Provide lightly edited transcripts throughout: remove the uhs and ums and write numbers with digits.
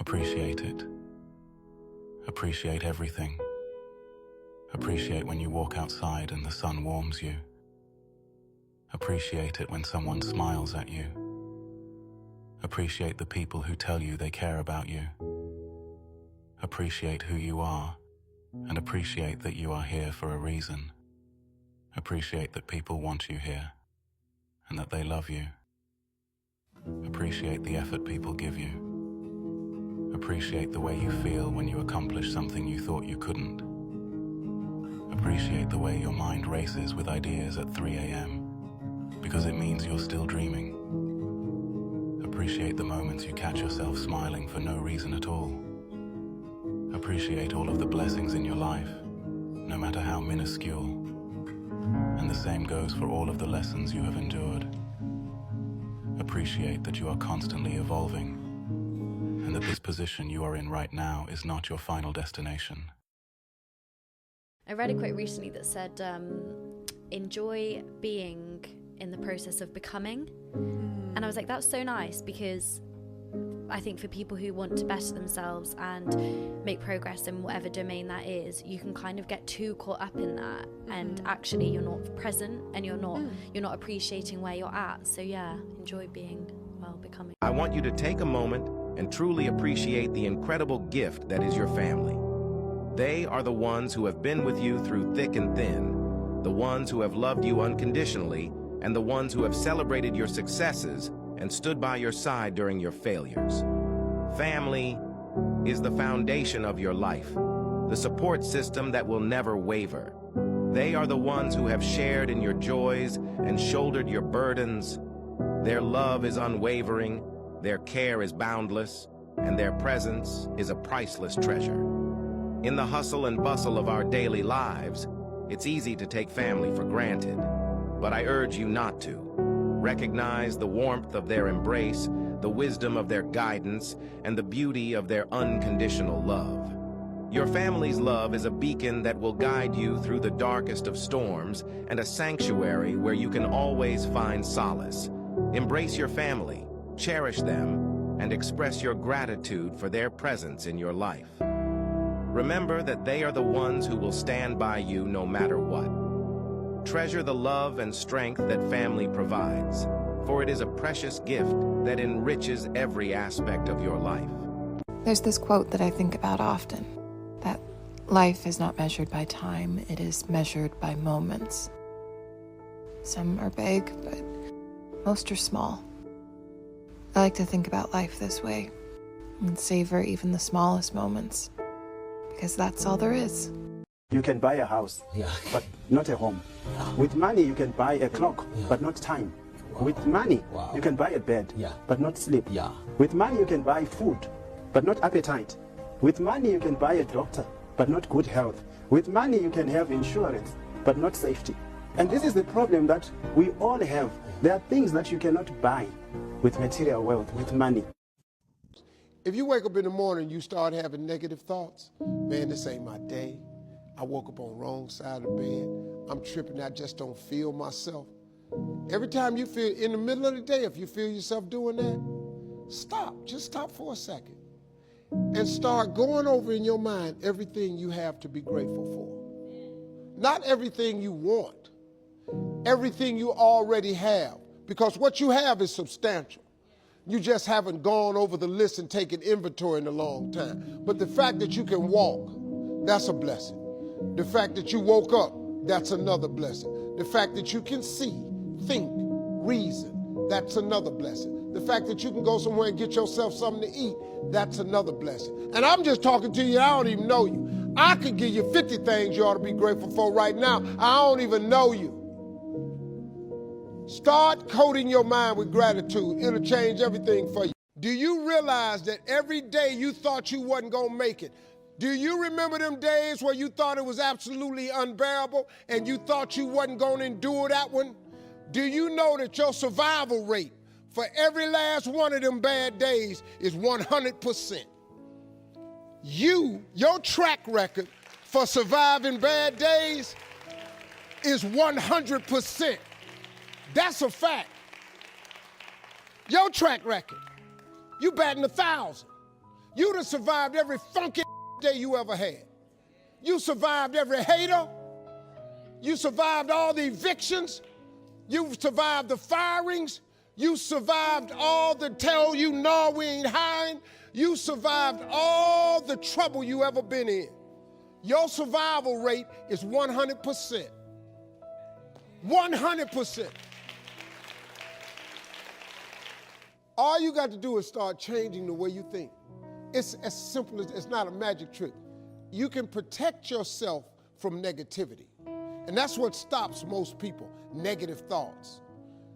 Appreciate it. Appreciate everything. Appreciate when you walk outside and the sun warms you. Appreciate it when someone smiles at you. Appreciate the people who tell you they care about you. Appreciate who you are, and appreciate that you are here for a reason. Appreciate that people want you here, and that they love you. Appreciate the effort people give you. Appreciate the way you feel when you accomplish something you thought you couldn't. Appreciate the way your mind races with ideas at 3 a.m. because it means you're still dreaming. Appreciate the moments you catch yourself smiling for no reason at all. Appreciate all of the blessings in your life, no matter how minuscule. And the same goes for all of the lessons you have endured. Appreciate that you are constantly evolving, and that this position you are in right now is not your final destination. I read a quote recently that said, enjoy being in the process of becoming. And I was like, that's so nice, because I think for people who want to better themselves and make progress in whatever domain that is, you can kind of get too caught up in that, and actually you're not present, and you're not appreciating where you're at. So yeah, enjoy being, well, becoming. I want you to take a moment and truly appreciate the incredible gift that is your family. They are the ones who have been with you through thick and thin, the ones who have loved you unconditionally, and the ones who have celebrated your successes and stood by your side during your failures. Family is the foundation of your life, the support system that will never waver. They are the ones who have shared in your joys and shouldered your burdens. Their love is unwavering, their care is boundless, and their presence is a priceless treasure. In the hustle and bustle of our daily lives, it's easy to take family for granted, but I urge you not to. Recognize the warmth of their embrace, the wisdom of their guidance, and the beauty of their unconditional love. Your family's love is a beacon that will guide you through the darkest of storms, and a sanctuary where you can always find solace. Embrace your family, cherish them, and express your gratitude for their presence in your life. Remember that they are the ones who will stand by you no matter what. Treasure the love and strength that family provides, for it is a precious gift that enriches every aspect of your life. There's this quote that I think about often, that life is not measured by time, it is measured by moments. Some are big, but most are small. I like to think about life this way, and savor even the smallest moments, because that's all there is. You can buy a house, but not a home. With money, you can buy a clock, but not time. With money, you can buy a bed, but not sleep. With money, you can buy food, but not appetite. With money, you can buy a doctor, but not good health. With money, you can have insurance, but not safety. And this is the problem that we all have. There are things that you cannot buy with material wealth, with money. If you wake up in the morning, you start having negative thoughts. Man, this ain't my day. I woke up on the wrong side of the bed. I'm tripping, I just don't feel myself. Every time you feel, in the middle of the day, if you feel yourself doing that, stop. Just stop for a second. And start going over in your mind everything you have to be grateful for. Not everything you want. Everything you already have. Because what you have is substantial. You just haven't gone over the list and taken inventory in a long time. But the fact that you can walk, that's a blessing. The fact that you woke up, that's another blessing. The fact that you can see, think, reason, that's another blessing. The fact that you can go somewhere and get yourself something to eat, that's another blessing. And I'm just talking to you, I don't even know you. I could give you 50 things you ought to be grateful for right now. I don't even know you. Start coating your mind with gratitude. It'll change everything for you. Do you realize that every day you thought you wasn't gonna make it? Do you remember them days where you thought it was absolutely unbearable and you thought you wasn't gonna endure that one? Do you know that your survival rate for every last one of them bad days is 100%? Your track record for surviving bad days is 100%. That's a fact. Your track record, you batting 1,000. You'd have survived every funky day you ever had. You survived every hater. You survived all the evictions. You survived the firings. You survived all the tell you no, we ain't hiring. You survived all the trouble you ever been in. Your survival rate is 100%. 100%. All you got to do is start changing the way you think. It's as simple as, it's not a magic trick. You can protect yourself from negativity. And that's what stops most people, negative thoughts.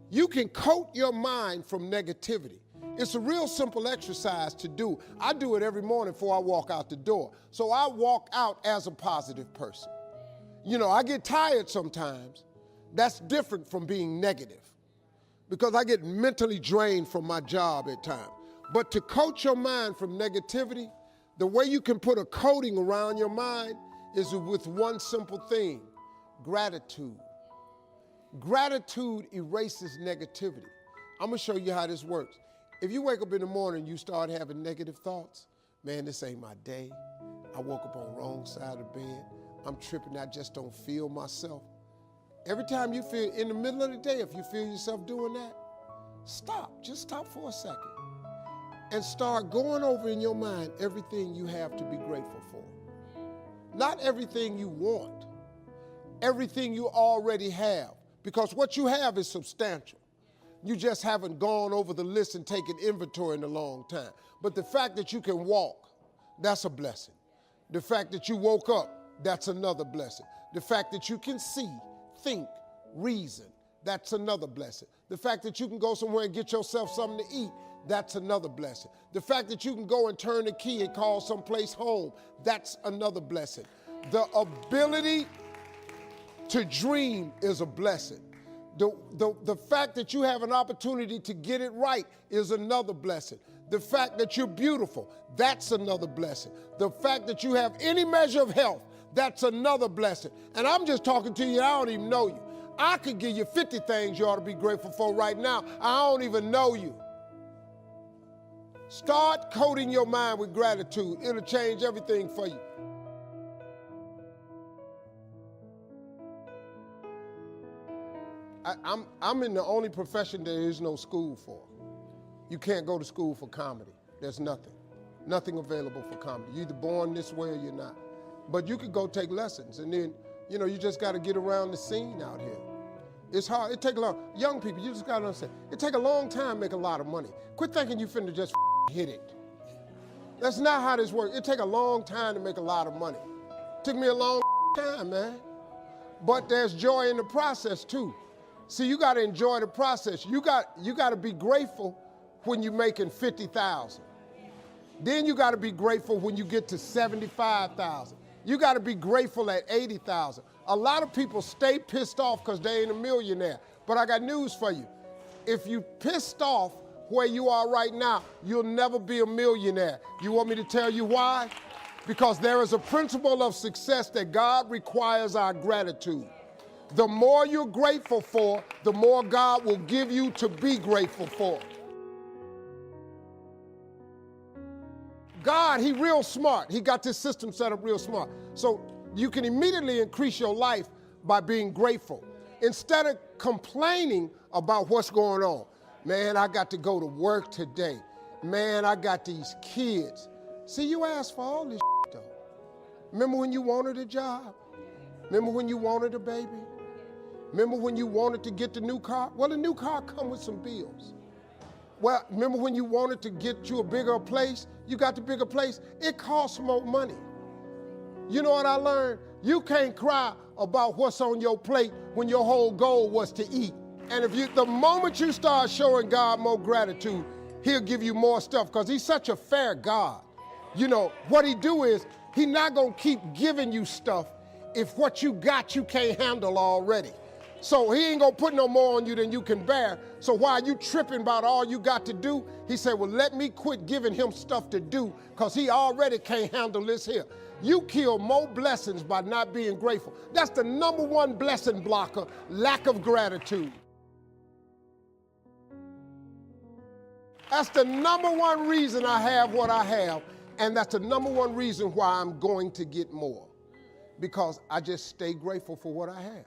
You can coat your mind from negativity. It's a real simple exercise to do. I do it every morning before I walk out the door. So I walk out as a positive person. You know, I get tired sometimes. That's different from being negative because I get mentally drained from my job at times. But to coat your mind from negativity, the way you can put a coating around your mind is with one simple thing, gratitude. Gratitude erases negativity. I'm gonna show you how this works. If you wake up in the morning and you start having negative thoughts, man, this ain't my day. I woke up on the wrong side of the bed. I'm tripping, I just don't feel myself. Every time you feel, in the middle of the day, if you feel yourself doing that, stop, just stop for a second and start going over in your mind everything you have to be grateful for. Not everything you want, everything you already have, because what you have is substantial. You just haven't gone over the list and taken inventory in a long time. But the fact that you can walk, that's a blessing. The fact that you woke up, that's another blessing. The fact that you can see, think, reason, that's another blessing. The fact that you can go somewhere and get yourself something to eat, that's another blessing. The fact that you can go and turn the key and call someplace home, that's another blessing. The ability to dream is a blessing. The fact that you have an opportunity to get it right is another blessing. The fact that you're beautiful, that's another blessing. The fact that you have any measure of health, that's another blessing. And I'm just talking to you, I don't even know you. I could give you 50 things you ought to be grateful for right now. I don't even know you. Start coating your mind with gratitude. It'll change everything for you. I'm in the only profession there is no school for. You can't go to school for comedy. There's nothing available for comedy. You're either born this way or you're not. But you could go take lessons, and then, you know, you just got to get around the scene out here. It's hard. It take a long. Young people, you just got to understand. It take a long time to make a lot of money. Quit thinking you finna just hit it. That's not how this works. It take a long time to make a lot of money. Took me a long time, man. But there's joy in the process too. See, you got to enjoy the process. You got to be grateful when you're making 50,000. Then you got to be grateful when you get to 75,000. You got to be grateful at 80,000. A lot of people stay pissed off because they ain't a millionaire. But I got news for you. If you pissed off where you are right now, you'll never be a millionaire. You want me to tell you why? Because there is a principle of success that God requires our gratitude. The more you're grateful for, the more God will give you to be grateful for. God, he real smart. He got this system set up real smart. So you can immediately increase your life by being grateful. Instead of complaining about what's going on. Man, I got to go to work today. Man, I got these kids. See, you asked for all this though. Remember when you wanted a job? Remember when you wanted a baby? Remember when you wanted to get the new car? Well, the new car comes with some bills. Well, remember when you wanted to get you a bigger place? You got the bigger place. It costs more money. You know what I learned? You can't cry about what's on your plate when your whole goal was to eat. And the moment you start showing God more gratitude, he'll give you more stuff because he's such a fair God. You know, what he do is he's not going to keep giving you stuff if what you got you can't handle already. So he ain't gonna put no more on you than you can bear. So while you tripping about all you got to do, he said, well, let me quit giving him stuff to do because he already can't handle this here. You kill more blessings by not being grateful. That's the number one blessing blocker, lack of gratitude. That's the number one reason I have what I have And that's the number one reason why I'm going to get more, because I just stay grateful for what I have.